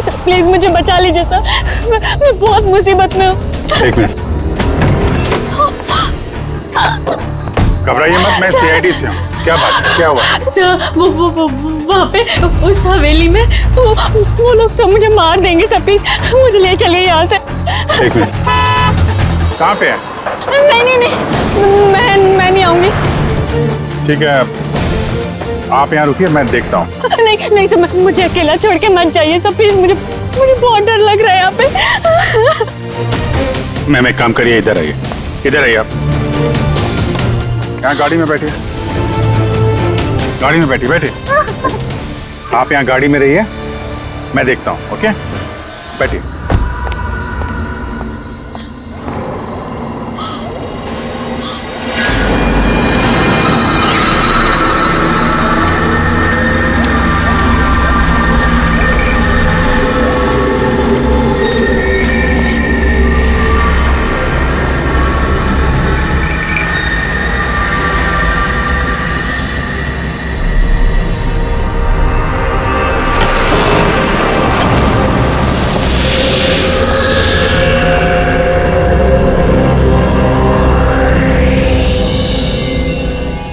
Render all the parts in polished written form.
Sir please मुझे बचा लीजिए सर, मैं बहुत मुसीबत में हूँ। एक मिनट, घबराइए मत, मैं सीआईडी से हूँ। क्या बात है, क्या हुआ? सर वो वहाँ पे उस हवेली में वो लोग सब मुझे मार देंगे सर, प्लीज मुझे ले चलिए यहाँ से। एक मिनट, कहाँ पे है? नहीं मैं नहीं आऊंगी। ठीक है, आप यहाँ रुकिए, मैं देखता हूँ। नहीं सर, मुझे अकेला छोड़ के मत जाइए सर प्लीज, मुझे बहुत डर लग रहा है यहाँ पे। मैम एक काम करिए, इधर आइए, इधर आइए आप। यहाँ गाड़ी में बैठिए, गाड़ी में बैठिए। आप यहाँ गाड़ी में रहिए, मैं देखता हूँ। ओके, बैठिए।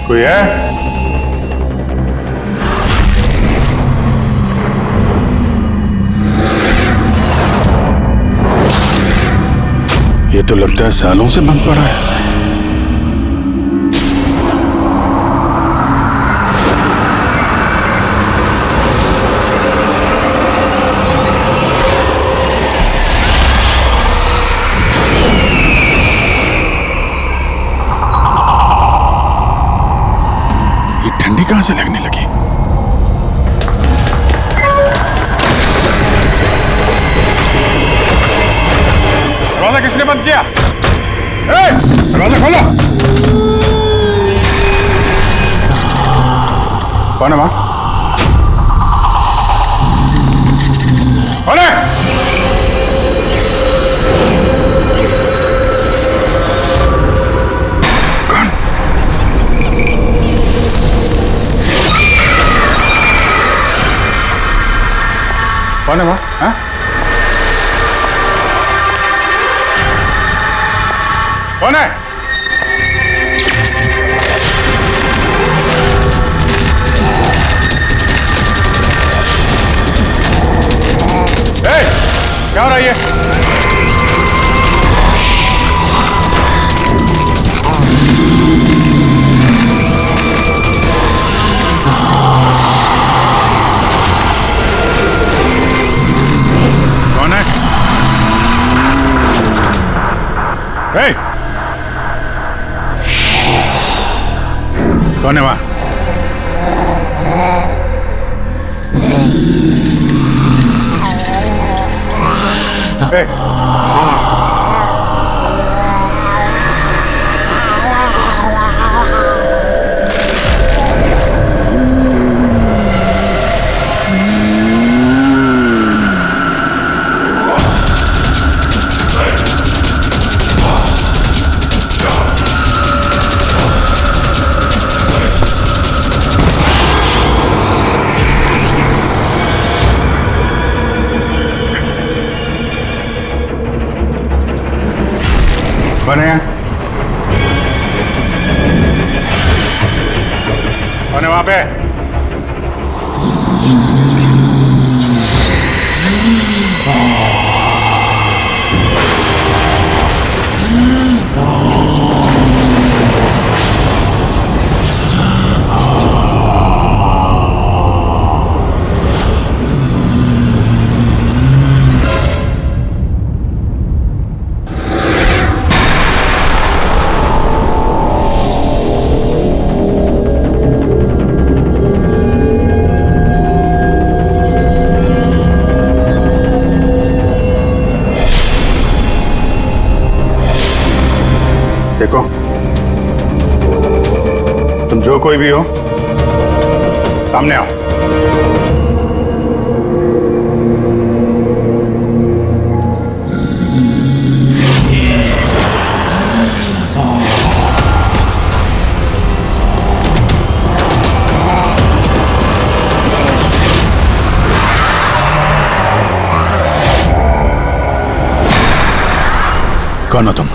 कोई है? ये तो लगता है सालों से बंद पड़ा है। ठंडी कहां से लगने लगी? दरवाजा किसने बंद किया? दरवाजा खोलो। कौन है वहां? कौन है? कौन है वहाँ? हाँ? कौन है? क्या हो रहा है ये? कौन है वहां? कौन है? कौन है वहां पे? देखो, तुम जो कोई भी हो, सामने आओ। कौन हो तुम?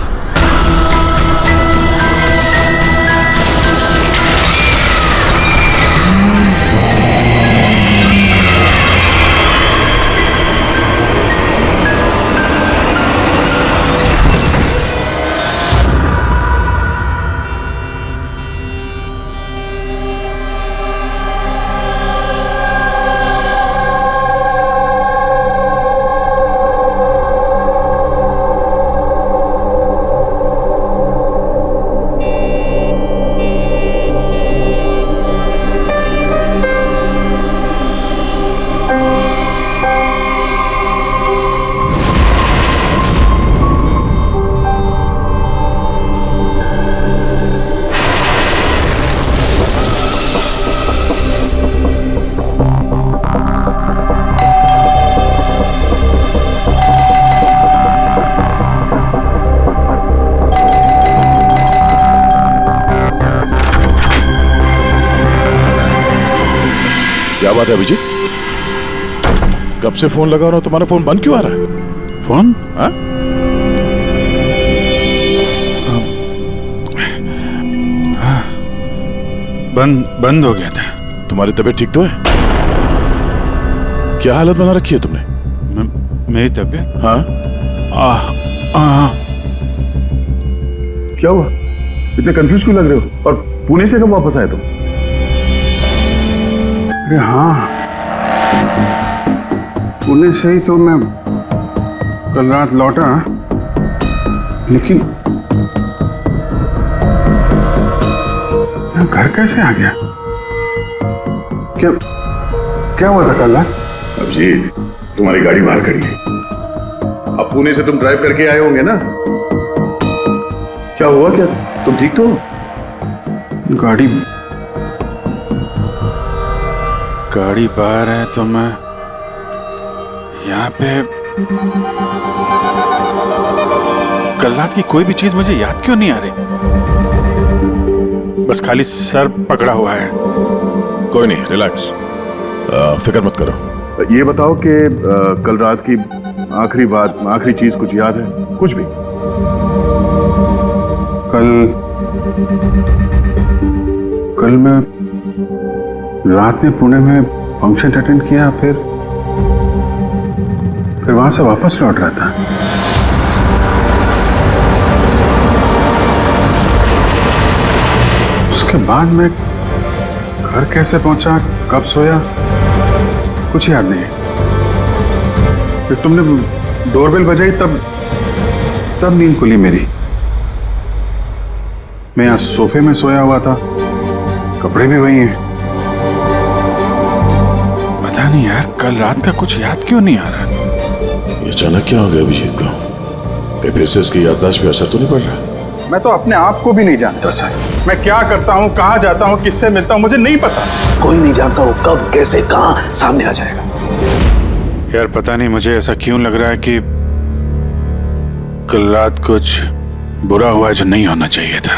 क्या बात है अभिजीत? कब से फोन लगा रहा हूं, तुम्हारा फोन बंद क्यों आ रहा है? फोन? हाँ? बंद हो गया था। तुम्हारी तबीयत ठीक तो है? क्या हालत बना रखी है तुमने? मेरी तबीयत? हाँ? क्या हुआ? इतने कंफ्यूज क्यों लग रहे हो? और पुणे से कब वापस आए तुम? अरे हाँ, पुणे से ही तो मैं कल रात लौटा, लेकिन मैं घर कैसे आ गया? क्या हुआ था कल रात? अभिजीत, तुम्हारी गाड़ी बाहर खड़ी है। अब पुणे से तुम ड्राइव करके आए होंगे ना? क्या हुआ? क्या तुम ठीक तो हो? गाड़ी बाहर है तो मैं यहाँ पे। कल रात की कोई भी चीज मुझे याद क्यों नहीं आ रही? बस खाली सर पकड़ा हुआ है। कोई नहीं, रिलैक्स, फिक्र मत करो। ये बताओ कि कल रात की आखिरी बात, आखिरी चीज कुछ याद है? कुछ भी? कल मैं रात में पुणे में फंक्शन अटेंड किया, फिर वहां से वापस लौट रहा था। उसके बाद मैं घर कैसे पहुंचा, कब सोया, कुछ याद नहीं। फिर तुमने डोरबेल बजाई, तब नींद खुली मेरी। मैं यहाँ सोफे में सोया हुआ था, कपड़े भी वही हैं। पता नहीं यार, कल रात का कुछ याद क्यों नहीं आ रहा? ये अचानक क्या हो गया अभिजीत को? कहीं फिर से इसकी याददाश्त पे असर तो नहीं पड़ रहा? मैं तो अपने आप को भी नहीं जानता सर। मैं क्या करता हूँ, कहाँ जाता हूँ, किससे मिलता हूँ, मुझे नहीं पता। कोई नहीं जानता वो कब, कैसे, कहाँ सामने आ जाएगा। यार पता नहीं मुझे ऐसा क्यों लग रहा है कि कल रात कुछ बुरा हुआ जो नहीं होना चाहिए था।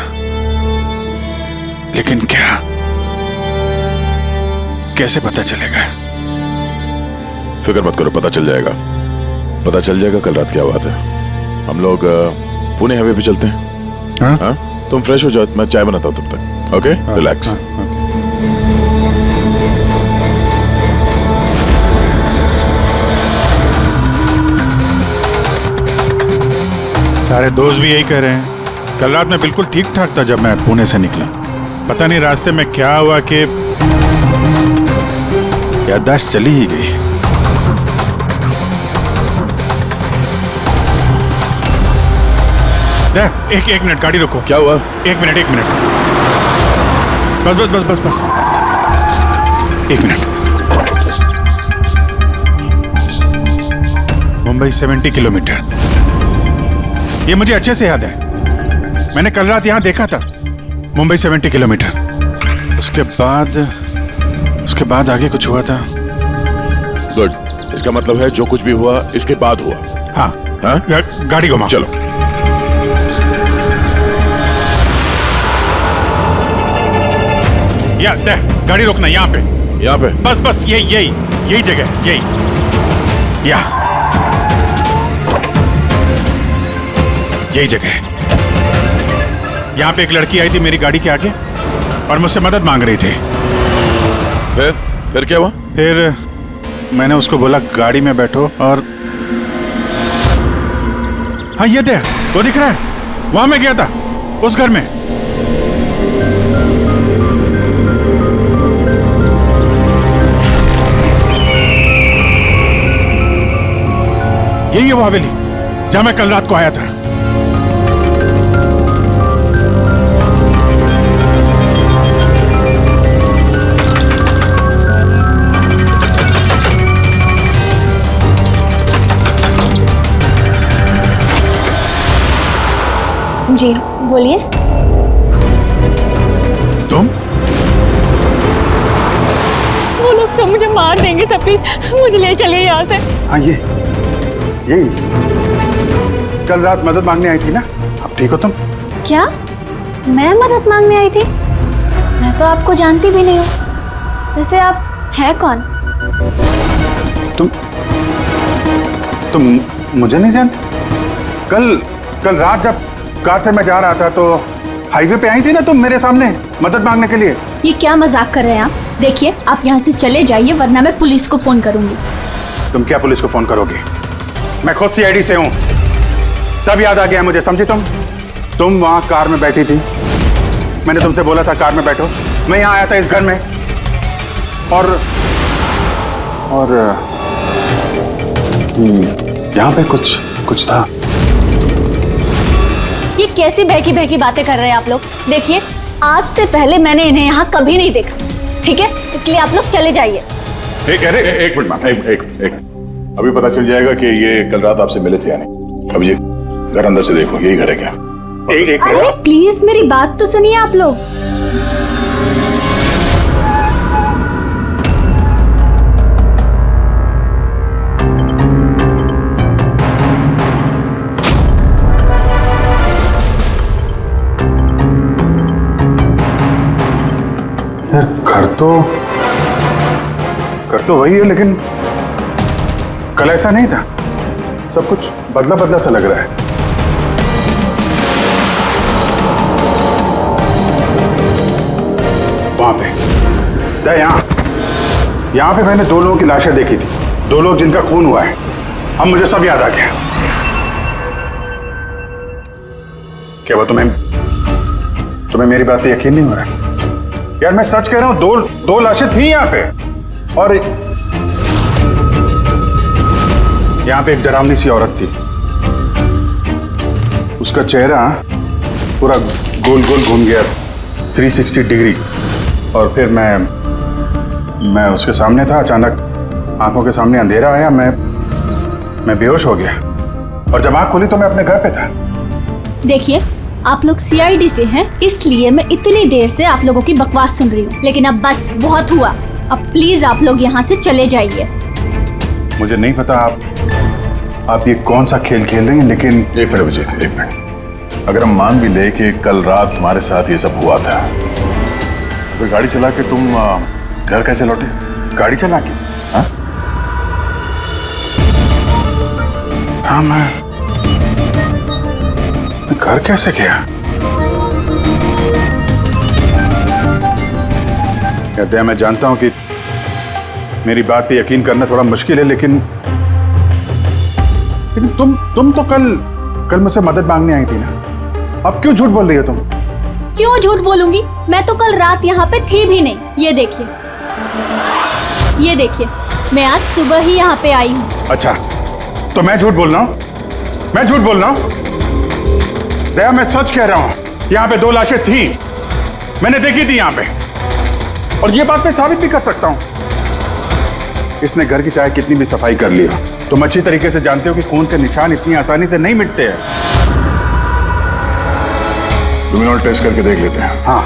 लेकिन क्या, कैसे पता चलेगा? फिक्र मत करो, पता चल जाएगा। पता चल जाएगा कल रात क्या हुआ था। हम लोग पुणे हाईवे पे चलते हैं। हाँ? हाँ? तुम फ्रेश हो जाओ, मैं चाय बनाता हूँ तब तक। Okay, relax. सारे दोस्त भी यही कह रहे हैं। कल रात मैं बिल्कुल ठीक ठाक था जब मैं पुणे से निकला। पता नहीं रास्ते में क्या हुआ कि याददाश्त चली ही गई। एक मिनट, गाड़ी रोको। क्या हुआ? एक मिनट। बस। एक मिनट। मुंबई 70 किलोमीटर, ये मुझे अच्छे से याद है। मैंने कल रात यहां देखा था। मुंबई 70 किलोमीटर। उसके बाद आगे कुछ हुआ था। गुड, इसका मतलब है जो कुछ भी हुआ इसके बाद हुआ। हाँ? गाड़ी घुमाओ। चलो। गाड़ी रोकना यहाँ पे। बस यही जगह, यही। यही जगह है। यहाँ पे एक लड़की आई थी मेरी गाड़ी के आगे और मुझसे मदद मांग रही थी। फिर क्या हुआ? फिर मैंने उसको बोला गाड़ी में बैठो और हाँ ये देख, वो दिख रहा है, वहां मैं गया था उस घर में। यही है वो हवेली जहां मैं कल रात को आया था। जी बोलिए। तुम? वो लोग सब मुझे मार देंगे सर, प्लीज मुझे ले चलिए यहाँ से। हाँ यही कल रात मदद मांगने आई थी ना, अब ठीक हो तुम? क्या मैं मदद मांगने आई थी? मैं तो आपको जानती भी नहीं हूँ। वैसे आप हैं कौन? तुम मुझे नहीं जानते? कल रात जब कार से मैं जा रहा था तो हाईवे पे आई थी ना तुम मेरे सामने मदद मांगने के लिए। ये क्या मजाक कर रहे हैं आप? देखिए आप यहाँ से चले जाइए वरना मैं पुलिस को फोन करूंगी। तुम क्या पुलिस को फोन करोगे? मैं खुद सीआईडी से हूँ, सब याद आ गया मुझे, समझी तुम वहां कार में बैठी थी, मैंने तुमसे बोला था कार में बैठो, मैं यहाँ आया था इस घर में और यहाँ पे कुछ था। ये कैसी बहकी बहकी बातें कर रहे हैं आप लोग? देखिए आज से पहले मैंने इन्हें यहाँ कभी नहीं देखा, ठीक है? इसलिए आप लोग चले जाइए। एक मिनट मैम, एक अभी पता चल जाएगा कि ये कल रात आपसे मिले थे या नहीं। अब ये घर अंदर से देखो, यही घर है क्या? अरे प्लीज मेरी बात तो सुनिए आप लोग। यार घर तो वही है लेकिन कल ऐसा नहीं था, सब कुछ बदला बदला सा लग रहा है। वहां पे यहाँ पे मैंने 2 लोगों की लाशें देखी थी, 2 लोग जिनका खून हुआ है। अब मुझे सब याद आ गया। क्या वो तुम्हें मेरी बात पे यकीन नहीं हो रहा? यार मैं सच कह रहा हूं, 2 लाशें थी यहाँ पे और यहाँ पे एक डरावनी सी औरत थी, उसका चेहरा पूरा गोल गोल घूम गया 360 डिग्री और फिर मैं उसके सामने था, अचानक आंखों के सामने अंधेरा आया, मैं बेहोश हो गया और जब आंख खुली तो मैं अपने घर पे था। देखिए आप लोग सीआईडी से हैं, इसलिए मैं इतनी देर से आप लोगों की बकवास सुन रही हूँ, लेकिन अब बस बहुत हुआ। अब प्लीज आप लोग यहाँ से चले जाइए। मुझे नहीं पता आप ये कौन सा खेल खेल रही हैं, लेकिन एक मिनट विजय, एक मिनट। अगर हम मान भी ले कि कल रात तुम्हारे साथ ये सब हुआ था, तो गाड़ी चला के तुम घर कैसे लौटे? गाड़ी चला के? हाँ मैं घर कैसे गया? कहते हैं मैं जानता हूं कि मेरी बात पे यकीन करना थोड़ा मुश्किल है, लेकिन तुम तो कल मुझसे मदद मांगने आई थी ना, अब क्यों झूठ बोल रही हो तुम? क्यों झूठ बोलूंगी? मैं तो कल रात यहाँ पे थी भी नहीं। ये देखिए मैं आज सुबह ही यहाँ पे आई हूँ। अच्छा तो मैं झूठ बोल रहा हूँ? मैं झूठ बोल रहा हूँ? दया मैं सच कह रहा हूँ, यहाँ पे 2 लाशें थी, मैंने देखी थी यहाँ पे, और ये बात मैं साबित भी कर सकता हूँ। इसने घर की चाहे कितनी भी सफाई कर ली हो, तुम अच्छी तरीके से जानते हो कि खून के निशान इतनी आसानी से नहीं मिटते हैं। लुमिनॉल टेस्ट करके देख लेते हैं। हाँ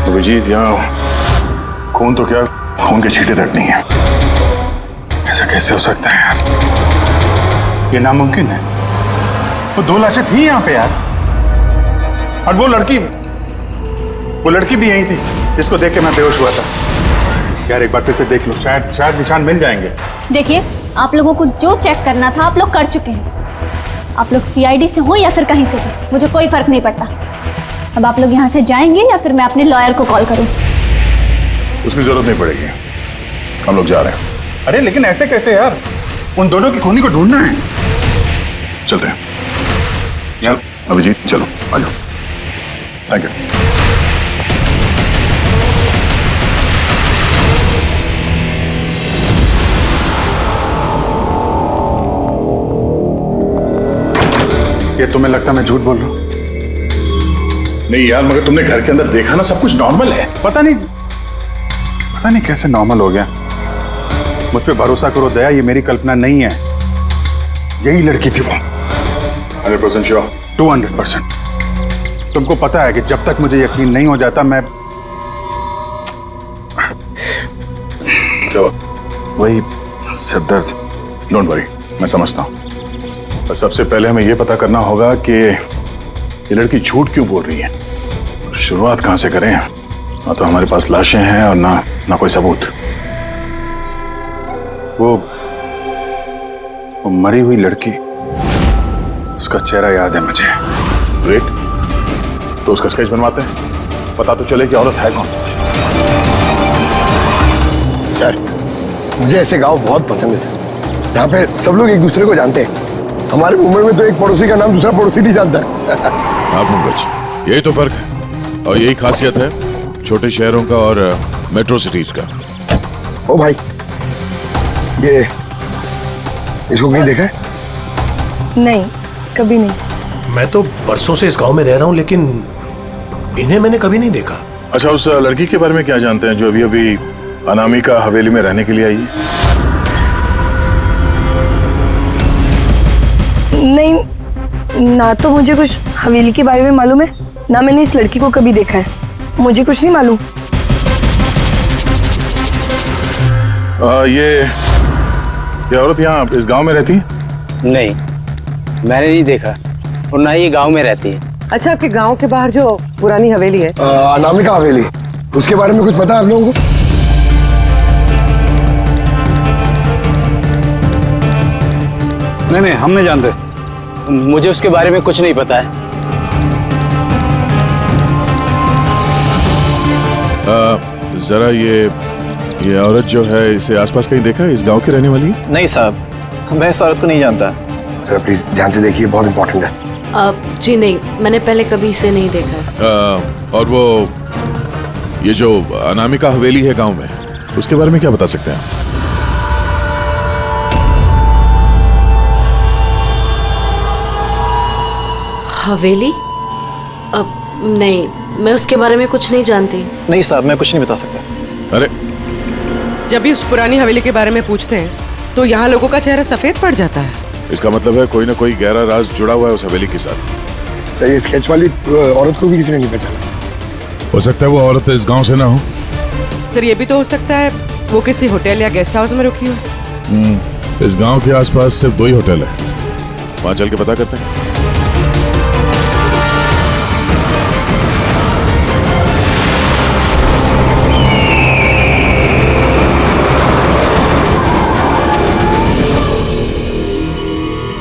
विजीत, यहाँ खून तो क्या, खून के छींटे तक नहीं है। ऐसा कैसे हो सकता है यार? ये नामुमकिन है। वो 2 लाशें थी यहाँ पे यार, और वो लड़की भी यही थी जिसको देख के मैं बेहोश हुआ था। यार एक बार फिर से देख लो, शायद निशान मिल जाएंगे। देखिए, आप लोगों को जो चेक करना था आप लोग कर चुके हैं। आप लोग सीआईडी से हो या फिर कहीं से भी, मुझे कोई फर्क नहीं पड़ता। अब आप लोग यहाँ से जाएंगे या फिर मैं अपने लॉयर को कॉल करूँ? उसकी जरूरत नहीं पड़ेगी, हम लोग जा रहे हैं। अरे लेकिन ऐसे कैसे यार, उन दोनों की खूनी को ढूंढना है। चलते हैं। चल अभिजीत, चलो आ जाओ। Thank you. ये तुम्हें लगता है मैं झूठ बोल रहा हूँ? नहीं यार, मगर तुमने घर के अंदर देखा ना, सब कुछ नॉर्मल है। पता नहीं कैसे नॉर्मल हो गया। मुझ पे भरोसा करो दया, ये मेरी कल्पना नहीं है, यही लड़की थी वो। 100% श्योर? 200%। तुमको पता है कि जब तक मुझे यकीन नहीं हो जाता मैं वही सिरदर्द। डोंट वरी, मैं समझता हूँ। पर सबसे पहले हमें यह पता करना होगा कि ये लड़की झूठ क्यों बोल रही है। शुरुआत कहां से करें? ना तो हमारे पास लाशें हैं और ना कोई सबूत। वो मरी हुई लड़की, उसका चेहरा याद है मुझे। ग्रेट, तो उसका स्केच बनवाते हैं, पता तो चले कि औरत है कौन। सर, मुझे ऐसे गांव बहुत पसंद है सर, यहाँ पे सब लोग एक दूसरे को जानते हैं। हमारे मुंबई में तो एक पड़ोसी का नाम दूसरा पड़ोसी नहीं जानता है। हाँ पंकज, यही तो फर्क है और यही खासियत है छोटे शहरों का और मेट्रो सिटीज का। ओ भाई, ये इसको कहीं देखा है? नहीं, कभी नहीं। मैं तो बरसों से इस गांव में रह रहा हूँ, लेकिन इन्हें मैंने कभी नहीं देखा। अच्छा, उस लड़की के बारे में क्या जानते हैं जो अभी अभी अनामिका हवेली में रहने के लिए आई है? नहीं, ना तो मुझे कुछ हवेली के बारे में मालूम है, ना मैंने इस लड़की को कभी देखा है। मुझे कुछ नहीं मालूम। ये औरत यहाँ इस गांव में रहती है? नहीं, मैंने नहीं देखा और ना ही ये गांव में रहती है। अच्छा, आपके गांव के बाहर जो पुरानी हवेली है, अनामिका हवेली, उसके बारे में कुछ पता है आप लोगों को? नहीं, हम नहीं जानते। मुझे उसके बारे में कुछ नहीं पता है। जरा ये औरत जो है, इसे आसपास कहीं देखा है? इस गांव की रहने वाली है? नहीं साहब, मैं इस औरत को नहीं जानता। सर प्लीज ध्यान से देखिए, बहुत इंपॉर्टेंट है। जी नहीं, मैंने पहले कभी इसे नहीं देखा। और वो ये जो अनामिका हवेली है गांव में, उसके बारे में क्या बता सकते हैं आप? हवेली? नहीं, मैं उसके बारे में कुछ नहीं जानती। नहीं साहब, मैं कुछ नहीं बता सकता। अरे जब भी उस पुरानी हवेली के बारे में पूछते हैं तो यहाँ लोगों का चेहरा सफेद पड़ जाता है। इसका मतलब है कोई ना कोई गहरा राज जुड़ा हुआ है उस हवेली के साथ। सर, ये स्केच वाली औरत को भी किसी ने नहीं पहचाना। हो सकता है वो औरत इस गांव से ना हो। सर, ये भी तो हो सकता है वो किसी होटल या गेस्ट हाउस में रुकी हो। इस गांव के आसपास सिर्फ 2 ही होटल है, वहां चल के पता करते हैं।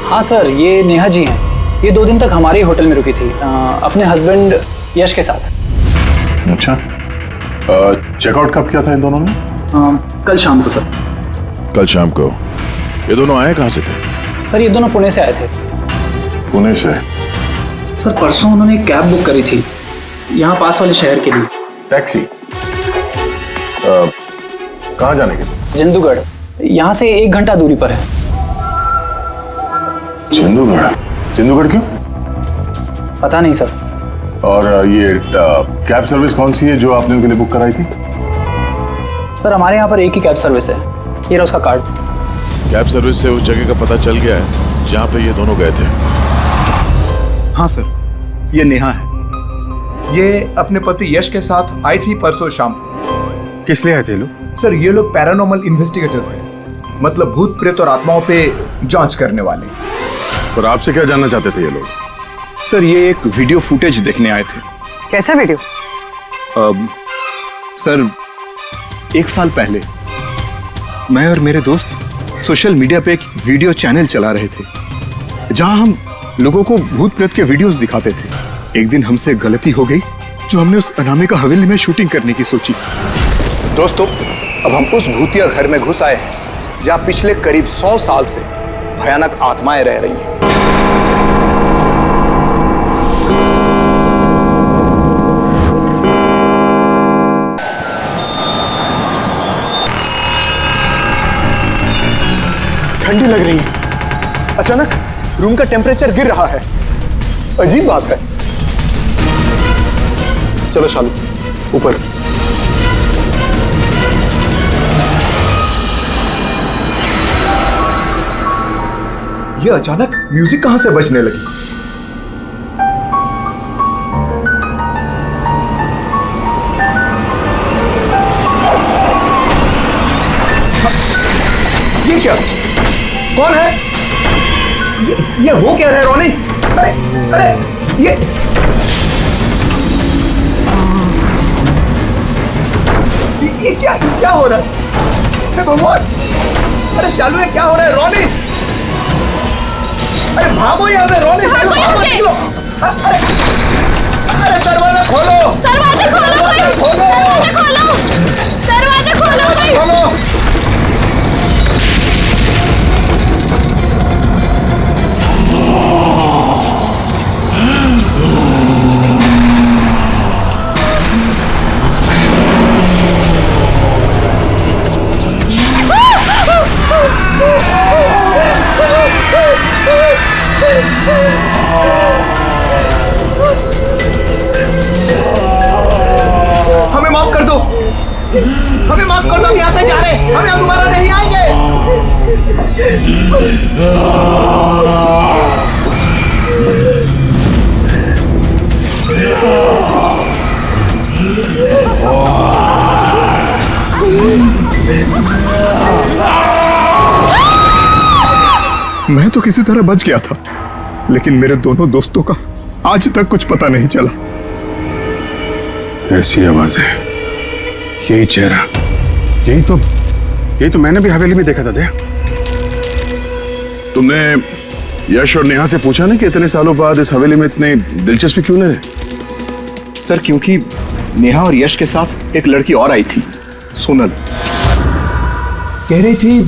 हाँ सर, ये नेहा जी हैं। ये 2 दिन तक हमारे ही होटल में रुकी थी, अपने हस्बैंड यश के साथ। अच्छा, चेकआउट कब किया था इन दोनों ने? कल शाम को सर। कल शाम को? ये दोनों आए कहाँ से थे? सर, ये दोनों पुणे से आए थे। पुणे से? सर, परसों उन्होंने एक कैब बुक करी थी यहाँ पास वाले शहर के लिए। टैक्सी? कहाँ जाने के लिए? जंदूगढ़, यहाँ से 1 घंटा दूरी पर है। जंदूगढ़ क्यों? पता नहीं सर। और ये कैब सर्विस कौन सी है जो आपने उनके लिए बुक कराई थी? सर, हमारे यहाँ पर एक ही कैब सर्विस है। ये रहा उसका कार्ड। कैब सर्विस से उस जगह का पता चल गया है जहाँ पे ये दोनों गए थे। हाँ सर, ये नेहा है। ये अपने पति यश के साथ आई थी परसों शाम। किस लिए आए थे लोग? सर, ये लोग पैरानॉर्मल इन्वेस्टिगेटर्स हैं, मतलब भूत प्रेत और आत्माओं पे जांच करने वाले। पर आपसे क्या जानना चाहते थे ये लोग? सर ये एक वीडियो फुटेज देखने आए थे। कैसा वीडियो? सर 1 साल पहले मैं और मेरे दोस्त सोशल मीडिया पे एक वीडियो चैनल चला रहे थे जहां हम लोगों को भूत प्रेत के वीडियोस दिखाते थे। एक दिन हमसे गलती हो गई जो हमने उस अनामिका हवेली में शूटिंग करने की सोची। दोस्तों, अब हम उस भूतिया घर में घुस आए हैं जहां पिछले करीब 100 साल से भयानक आत्माएं रह रही हैं। ठंडी लग रही है। अचानक रूम का टेम्परेचर गिर रहा है। अजीब बात है। चलो शालू, ऊपर। ये अचानक म्यूजिक कहां से बजने लगी? ये क्या? कौन है? ये हो क्या रहा है रोनी? अरे अरे ये क्या हो रहा है? भगवान! अरे शालू, ये क्या हो रहा है? रोनी, अरे भागो यहाँ से! रोनी, शालू, भागो, निकलो! अरे दरवाजा खोलो! दरवाजा खोलो! दरवाजा खोलो! हमें माफ कर दो, हमें माफ कर दो। हम यहाँ से जा रहे हैं, हम यहाँ दोबारा नहीं आएंगे। मैं तो किसी तरह बच गया था, लेकिन मेरे दोनों दोस्तों का आज तक कुछ पता नहीं चला। ऐसी आवाजें, यही चेहरा, यही तो मैंने भी हवेली में देखा था। दया, तुमने यश और नेहा से पूछा ना कि इतने सालों बाद इस हवेली में इतने दिलचस्पी क्यों ले रहे? सर क्योंकि नेहा और यश के साथ एक लड़की और आई थी, सोनल। कह रही थी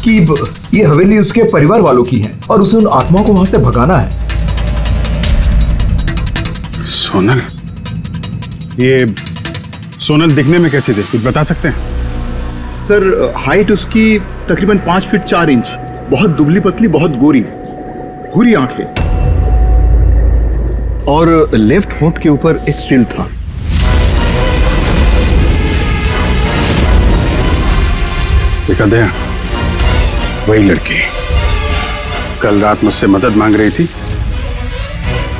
कि ये हवेली उसके परिवार वालों की है और उसे उन आत्माओं को वहां से भगाना है। सोनल? ये सोनल दिखने में कैसी थी, कुछ बता सकते हैं? सर हाइट उसकी तकरीबन 5 फीट 4 इंच, बहुत दुबली पतली, बहुत गोरी, भूरी आंखें, और लेफ्ट होंठ के ऊपर एक तिल था। देखा दया, वही लड़की कल रात मुझसे मदद मांग रही थी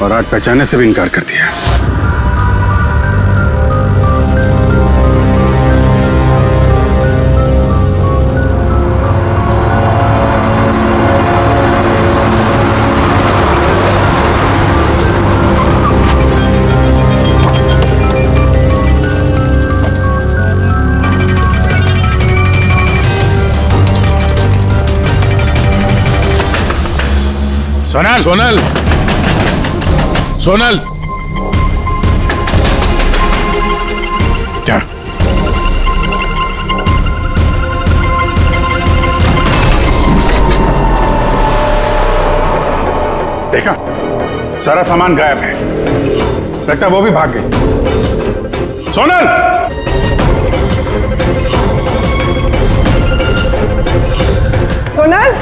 और आज पहचानने से भी इनकार कर दिया। सोनल! सोनल! सोनल! क्या? देखा, सारा सामान गायब है। लगता है वो भी भाग गई। सोनल! सोनल!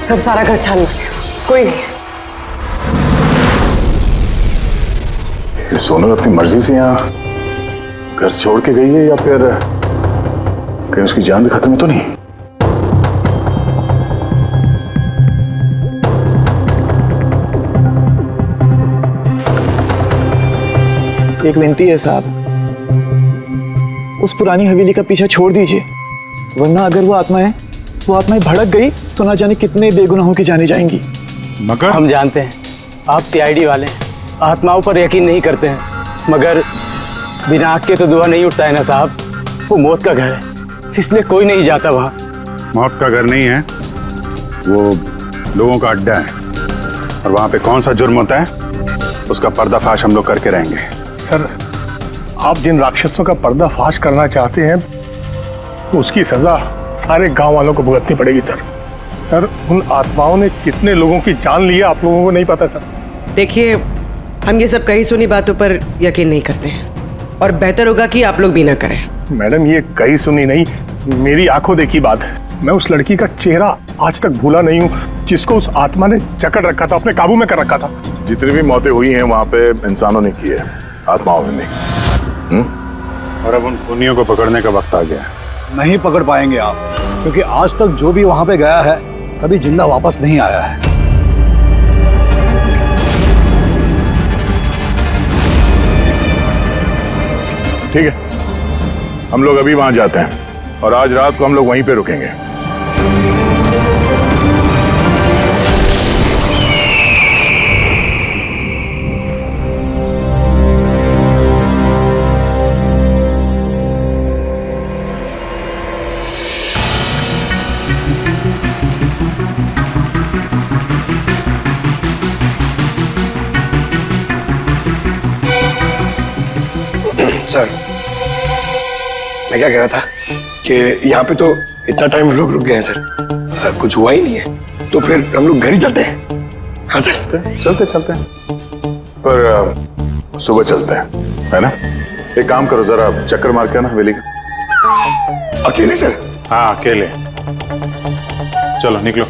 सर सारा घर छान मारे, कोई नहीं। ये सोनल अपनी मर्जी से यहाँ घर छोड़ के गई है या फिर कहीं उसकी जान भी खत्म तो नहीं? एक विनती है साहब, उस पुरानी हवेली का पीछा छोड़ दीजिए, वरना अगर वो आत्माएं भड़क गई तो ना जाने कितने बेगुनाहों की जाने जाएंगी। मगर हम जानते हैं आप सीआईडी वाले आत्माओं पर यकीन नहीं करते हैं, मगर बिना आग के तो धुआं नहीं उठता है ना साहब। वो मौत का घर है, इसलिए कोई नहीं जाता वहां। मौत का घर नहीं है, वो लोगों का अड्डा है, और वहां पे कौन सा जुर्म होता है उसका पर्दाफाश हम लोग करके रहेंगे। सर, आप जिन राक्षसों का पर्दाफाश करना चाहते हैं तो उसकी सजा सारे गांव वालों को भुगतनी पड़ेगी सर। सर, उन आत्माओं ने कितने लोगों की जान ली है आप लोगों को नहीं पता सर। देखिए, हम ये सब कही सुनी बातों पर यकीन नहीं करते हैं, और बेहतर होगा कि आप लोग भी ना करें। मैडम, ये कही सुनी नहीं, मेरी आंखों देखी बात है। मैं उस लड़की का चेहरा आज तक भूला नहीं हूँ, जिसको उस आत्मा ने जकड़ रखा था, अपने काबू में कर रखा था। जितनी भी मौतें हुई हैं वहां पे इंसानों ने की है, आत्माओं ने नहीं। और अब उन खूनियों को पकड़ने का वक्त आ गया है। नहीं पकड़ पाएंगे आप, क्योंकि आज तक जो भी वहां पे गया है कभी जिंदा वापस नहीं आया है। ठीक है, हम लोग अभी वहां जाते हैं और आज रात को हम लोग वहीं पे रुकेंगे। सर, मैं क्या कह रहा था कि यहाँ पे तो इतना टाइम लोग रुक गए हैं सर, कुछ हुआ ही नहीं है, तो फिर हम लोग घर ही चलते हैं। हाँ सर, चलते हैं, पर सुबह चलते हैं, है ना? एक काम करो, जरा चक्कर मार के आना हवेली का। अकेले सर? हाँ, अकेले। चलो निकलो।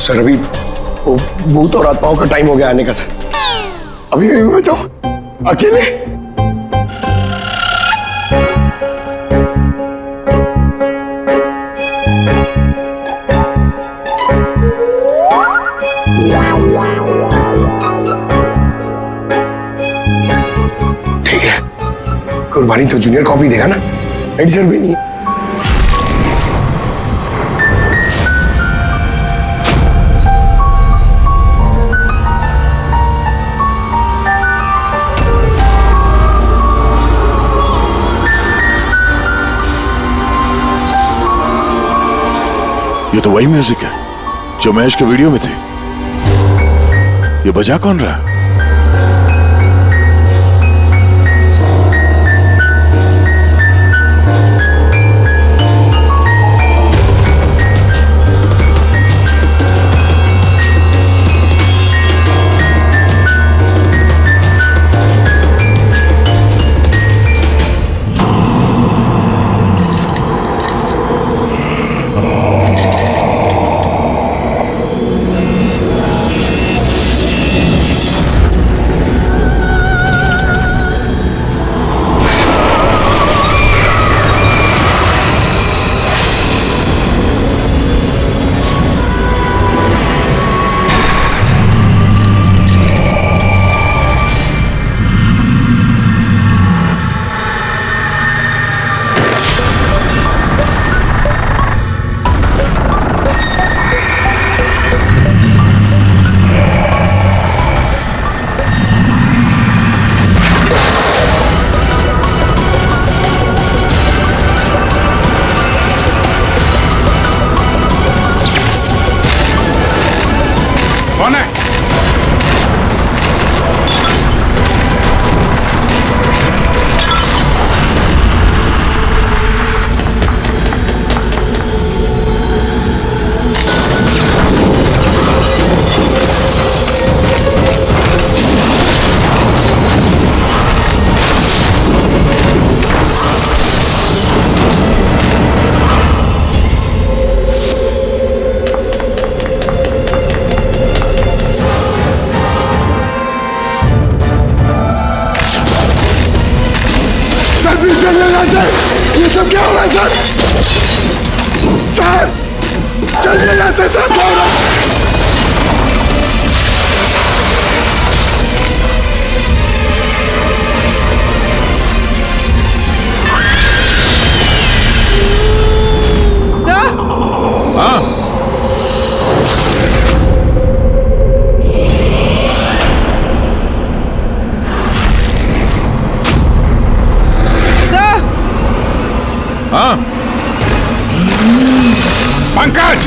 सर, अभी वो भूत और आत्माओं का टाइम हो गया आने का सर। अभी भी मैं जाऊं अकेले? ठीक है, कुर्बानी तो जूनियर कॉपी देगा ना, एडिटर भी नहीं। ये तो वही म्यूजिक है जो महेश के वीडियो में थे। ये बजा कौन रहा है? सब क्या हो रहा है सर? सर चलिए यहाँ से सर, क्या हो रहा है? हाँ हाँ पंकज!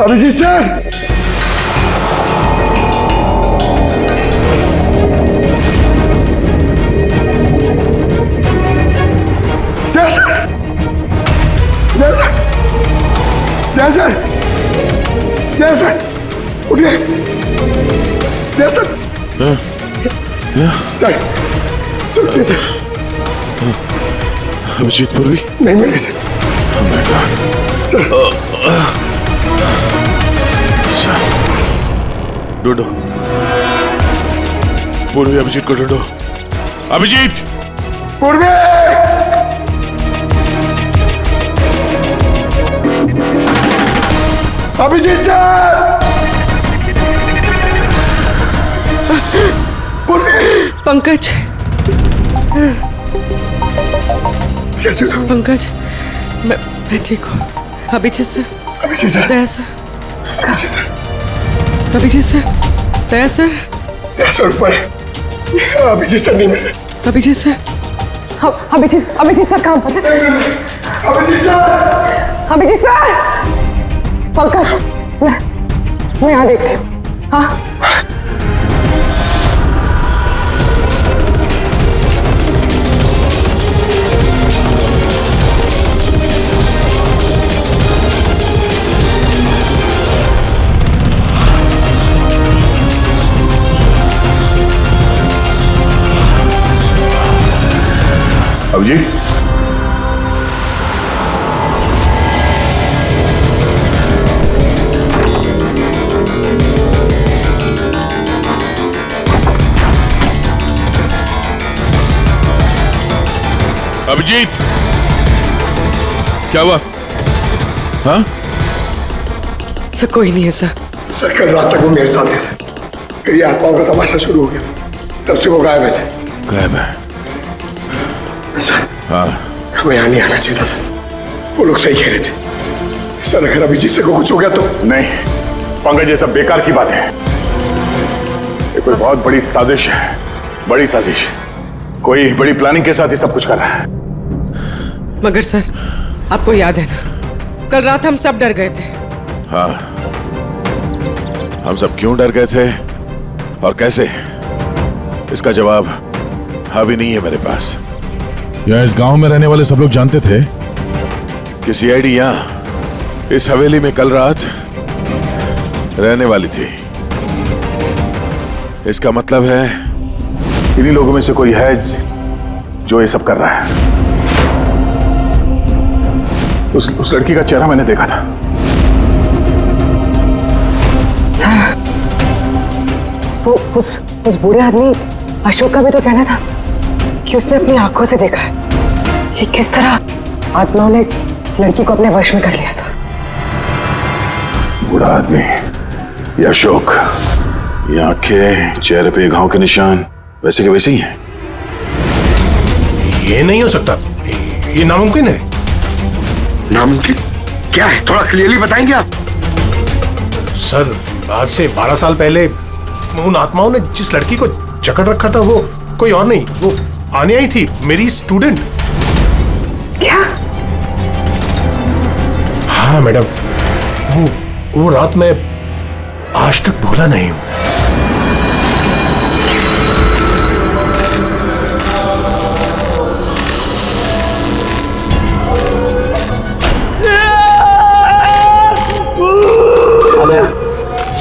अभिजीत सर, जय सर, जय सर, जय सर, जय सर, उठिए, जय सर, सर, सुनिए सर, अभिजीत पूर्वी नहीं मिले सर, सर, ढूंढो पूर्वी, अभिजीत को ढूंढो। अभिजीत! पूर्वी! अभिजीत सर! पूर्वी! पंकज, कैसे हो? पंकज, मैं ठीक हूँ। Abhijeet sir, Abhijeet sir, Daya sir, Abhijeet sir, Abhijeet sir, Daya sir, Daya sir ऊपर है, अभिजीत सर नहीं मिल रहे। अभिजीत सर, अभिजीत सर कहाँ पर है? अभिजीत सर, अभिजीत सर, पंकज, मैं यहाँ देखती हूँ। हाँ, अभिजीत, अभिजीत, क्या हुआ? हाँ सर कोई नहीं है सर। सर कल रात तक वो मेरे साथ थे सर, फिर ये आत्माओं का तमाशा शुरू हो गया, तब से वो गायब है सर। गायब है? सर हाँ, हमें यहाँ नहीं आना चाहिए था सर, वो लोग सही कह रहे थे सर। अगर अभिजीत से को कुछ हो गया तो? नहीं पंकज, ये सब बेकार की बात है। ये कोई बहुत बड़ी साजिश है, बड़ी साजिश। कोई बड़ी प्लानिंग के साथ ही सब कुछ कर रहा है। मगर सर, आपको याद है ना, कल रात हम सब डर गए थे। हाँ, हम सब क्यों डर गए थे और कैसे, इसका जवाब अभी नहीं है मेरे पास। या इस गांव में रहने वाले सब लोग जानते थे कि सीआईडी यहाँ इस हवेली में कल रात रहने वाली थी। इसका मतलब है इन्हीं लोगों में से कोई है जो ये सब कर रहा है। उस लड़की का चेहरा मैंने देखा था। सर उस बूढ़े आदमी अशोक का भी तो कहना था कि उसने अपनी आंखों से देखा है कि किस तरह आत्माओं ने लड़की को अपने वश में कर लिया था। बूढ़ा आदमी, ये अशोक, ये आंखें, चेहरे पे घाव के निशान वैसे के वैसे ही हैं। ये नहीं हो सकता, ये नामुमकिन है। नामुमकिन क्या है, थोड़ा क्लियरली बताएंगे आप? सर, आज से 12 साल पहले उन आत्माओं ने जिस लड़की को जकड़ रखा था वो कोई और नहीं, वो आनिया ही थी, मेरी स्टूडेंट। क्या? हाँ मैडम, वो रात मैं आज तक भूला नहीं हूं।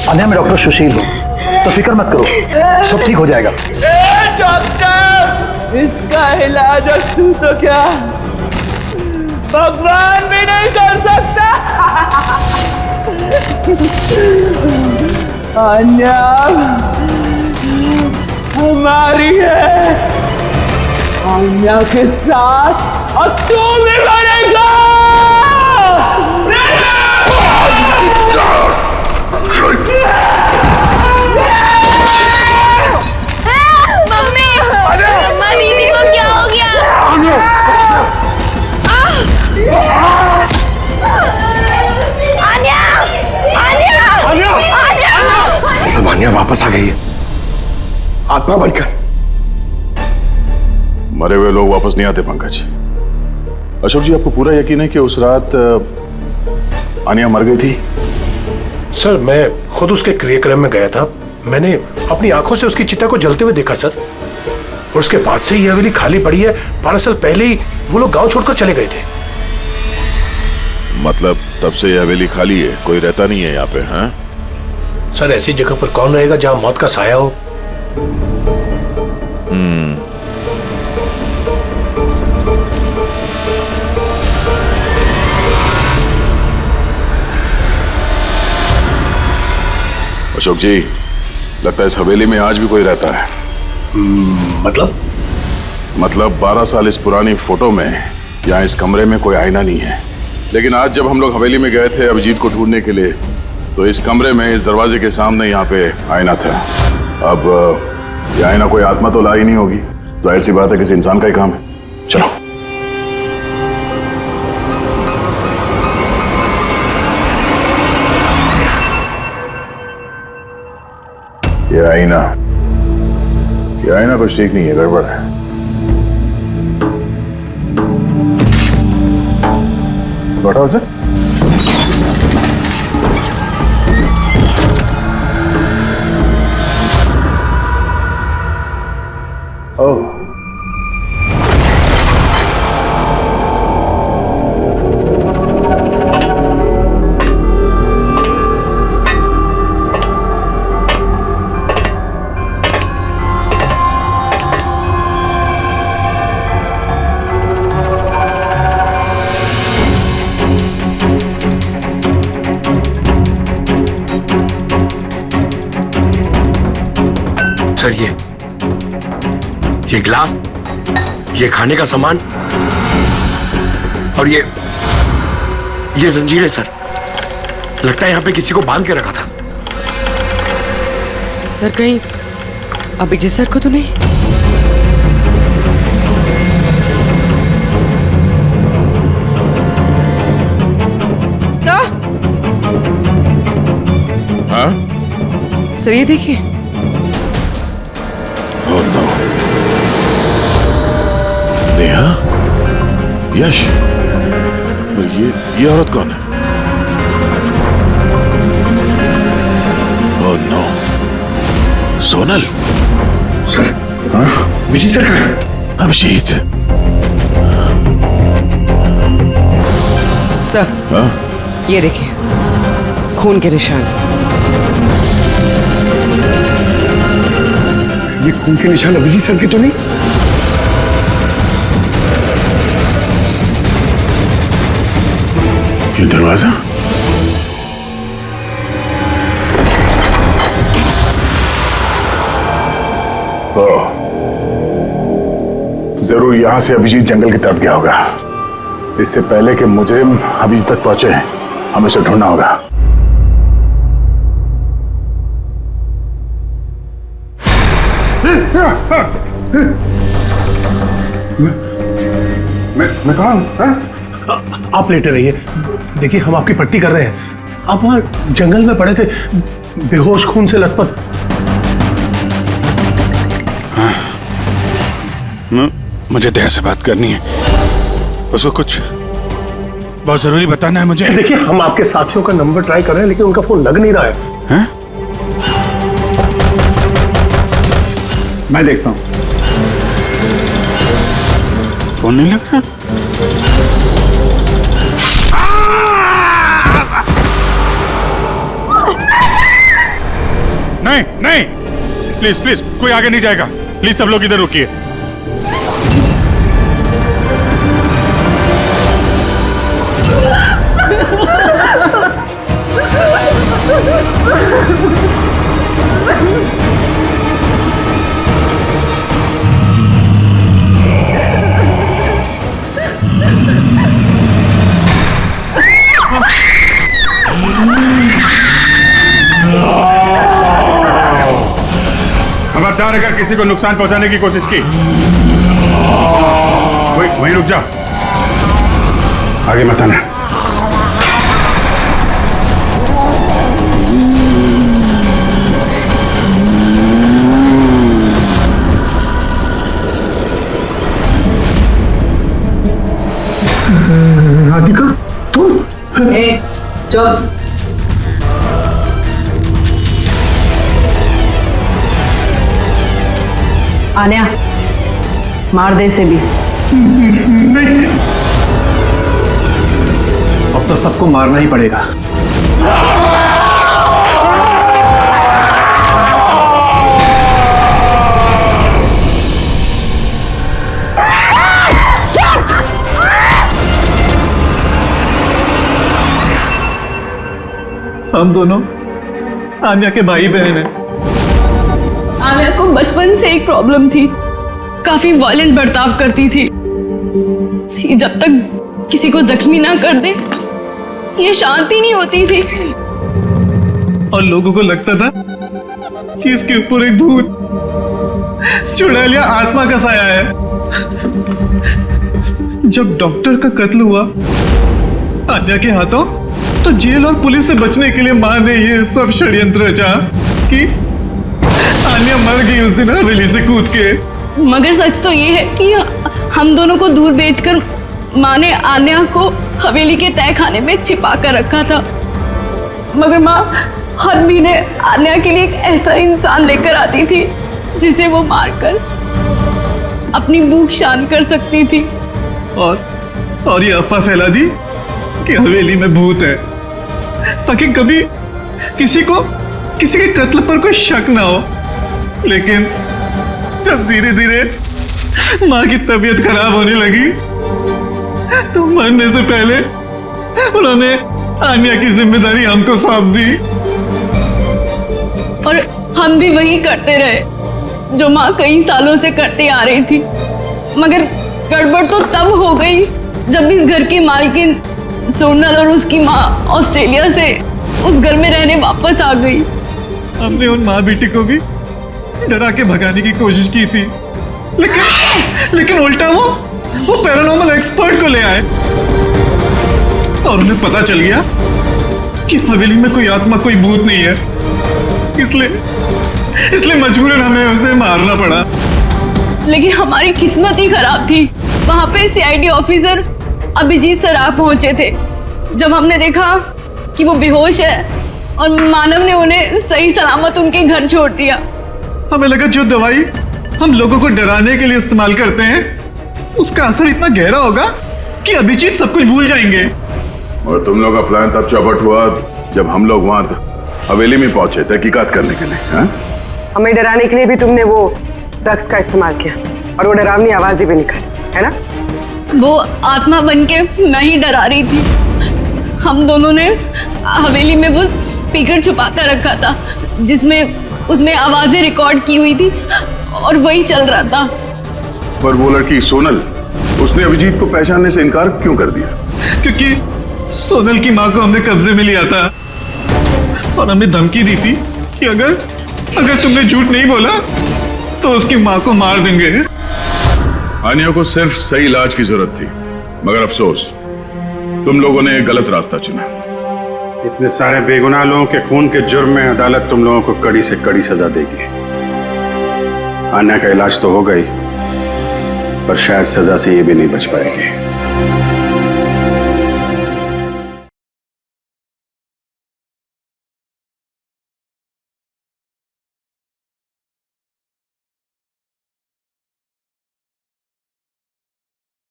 आनिया, मैं डॉक्टर सुशील हूँ, तो फिक्र मत करो, सब ठीक हो जाएगा। डॉक्टर, इसका इलाज तू तो क्या भगवान भी नहीं कर सकता। आन्या हमारी है, आन्या के साथ और तू भी मरेगा। मम्मा, दीदी को क्या हो गया? सब आन्या वापस आ गई है, आत्मा बनकर। मरे हुए लोग वापस नहीं आते पंकज। अशोक जी, आपको पूरा यकीन है कि उस रात आनिया मर गई थी? सर, मैं खुद उसके क्रियाक्रम में गया था, मैंने अपनी आंखों से उसकी चिता को जलते हुए देखा सर, और उसके बाद से ये हवेली खाली पड़ी है। 12 साल पहले ही वो लोग गांव छोड़कर चले गए थे। मतलब तब से ये हवेली खाली है, कोई रहता नहीं है यहाँ पे? हाँ सर, ऐसी जगह पर कौन रहेगा जहां मौत का साया हो? अशोक जी, लगता है इस हवेली में आज भी कोई रहता है। मतलब 12 साल इस पुरानी फोटो में यहाँ इस कमरे में कोई आईना नहीं है, लेकिन आज जब हम लोग हवेली में गए थे अभिजीत को ढूंढने के लिए, तो इस कमरे में इस दरवाजे के सामने यहाँ पे आईना था। अब ये आईना कोई आत्मा तो लाई नहीं होगी, जाहिर सी बात है किसी इंसान का ही काम है। चलो। ये आईना कुछ ठीक नहीं है, गड़बड़ है। What was it? Oh. Sir, ये गिलास, ये खाने का सामान और ये जंजीरें सर, लगता है यहाँ पे किसी को बांध के रखा था। सर, कहीं अभिजीत सर को तो नहीं? सर? हाँ? सर, ये देखिए। Oh no. नेहा, यश, और ये औरत कौन है? Oh no. Sonal. Sir, Abhijeet sir कहाँ है? अभिजीत। सर, हाँ? ये देखिए, खून के निशान। ये खून के निशान अभिजीत सर के तो नहीं? ये दरवाजा? जरूर यहां से अभिजीत जंगल की तरफ गया होगा। इससे पहले कि मुजरिम अभिजीत तक पहुंचे हमें उसे ढूंढना होगा। मैं कहा हूं? आप लेटे रहिए। देखिए हम आपकी पट्टी कर रहे हैं। आप वहां जंगल में पड़े थे, बेहोश, खून से लथपथ। मुझे दया से बात करनी है, उसको कुछ बहुत जरूरी बताना है मुझे। देखिए हम आपके साथियों का नंबर ट्राई कर रहे हैं लेकिन उनका फोन लग नहीं रहा है। हैं? मैं देखता हूं। फोन नहीं लग रहा? नहीं नहीं, प्लीज प्लीज कोई आगे नहीं जाएगा। प्लीज सब लोग इधर रुकिए। खबरदार अगर किसी को नुकसान पहुंचाने की कोशिश की, वहीं रुक जाओ, आगे मत आना। राधिका तुम? चुप। आन्या, मार दे इसे भी। नहीं। अब तो सबको मारना ही पड़ेगा। हम दोनों आन्या के भाई बहन हैं। आन्या को बचपन से एक प्रॉब्लम थी, काफी वायलेंट बर्ताव करती थी। जब तक किसी को जख्मी ना कर दे ये शांति नहीं होती थी। और लोगों को लगता था कि इसके ऊपर एक भूत चुड़ैल या आत्मा का साया है। जब डॉक्टर का कत्ल हुआ आन्या के हाथों, तो जेल और पुलिस से बचने के लिए मां ने ये सब षड्यंत्र रचा कि आन्या मर गई उस दिन हवेली से कूद के। मगर सच तो ये है कि हम दोनों को दूर बेचकर माँ ने आन्या को हवेली के तय खाने में छिपा कर रखा था। मगर माँ हर महीने आन्या के लिए एक ऐसा इंसान लेकर आती थी जिसे वो मारकर अपनी भूख शांत कर सकती थी। और ये अफवाह फैला दी कि हवेली में भूत है ताकि कभी किसी के कत्ल पर कोई शक ना हो। लेकिन जब धीरे धीरे माँ की तबीयत खराब होने लगी तो मरने से पहले उन्होंने आन्या की जिम्मेदारी हमको सौंप दी। और हम भी वही करते रहे जो माँ कई सालों से करते आ रही थी। मगर गड़बड़ तो तब हो गई जब इस घर की मालकिन सोनल और उसकी माँ ऑस्ट्रेलिया से उस घर में रहने वापस आ गई। हमने उन माँ बेटी को भी डरा के भगाने की कोशिश की थी, लेकिन उल्टा वो पैरानॉर्मल एक्सपर्ट को ले आए और उन्हें पता चल गया कि हवेली में कोई आत्मा, कोई भूत नहीं है। इसलिए मजबूरन हमें उसने मारना पड़ा। लेकिन हमारी किस्मत ही खराब थी। वहां पे सीआईडी ऑफिसर अभिजीत सर आ पहुंचे थे। जब हमने देखा कि वो बेहोश है और मानव ने उन्हें सही सलामत उनके घर छोड़ दिया, हमें लगा जो दवाई हम लोगों को डराने के लिए इस्तेमाल करते हैं उसका असर इतना गहरा होगा कि अभिजीत सब कुछ भूल जाएंगे। और तुम लोग का प्लान तब चौपट हुआ जब हम लोग वहां हवेली में पहुंचे तहकीकात करने के लिए। हाँ? हमें डराने के लिए भी तुमने वो ड्रग्स का इस्तेमाल किया और वो डरावनी आवाजें भी निकाली, है ना? वो आत्मा बन के मैं ही डरा रही थी। हम दोनों ने हवेली में वो स्पीकर छुपा कर रखा था जिसमें उसमें आवाजें रिकॉर्ड की हुई थी और वही चल रहा था। पर वो लड़की सोनल, उसने अभिजीत को पहचानने से इनकार क्यों कर दिया? क्योंकि सोनल की माँ को हमने कब्जे में लिया था और हमें धमकी दी थी कि अगर तुमने झूठ नहीं बोला तो उसकी माँ को मार देंगे। आनिया को सिर्फ सही इलाज की जरूरत थी, मगर अफसोस तुम लोगों ने गलत रास्ता चुना। इतने सारे बेगुनाह लोगों के खून के जुर्म में अदालत तुम लोगों को कड़ी से कड़ी सजा देगी। आन्या का इलाज तो हो गई, पर शायद सजा से ये भी नहीं बच पाएगी।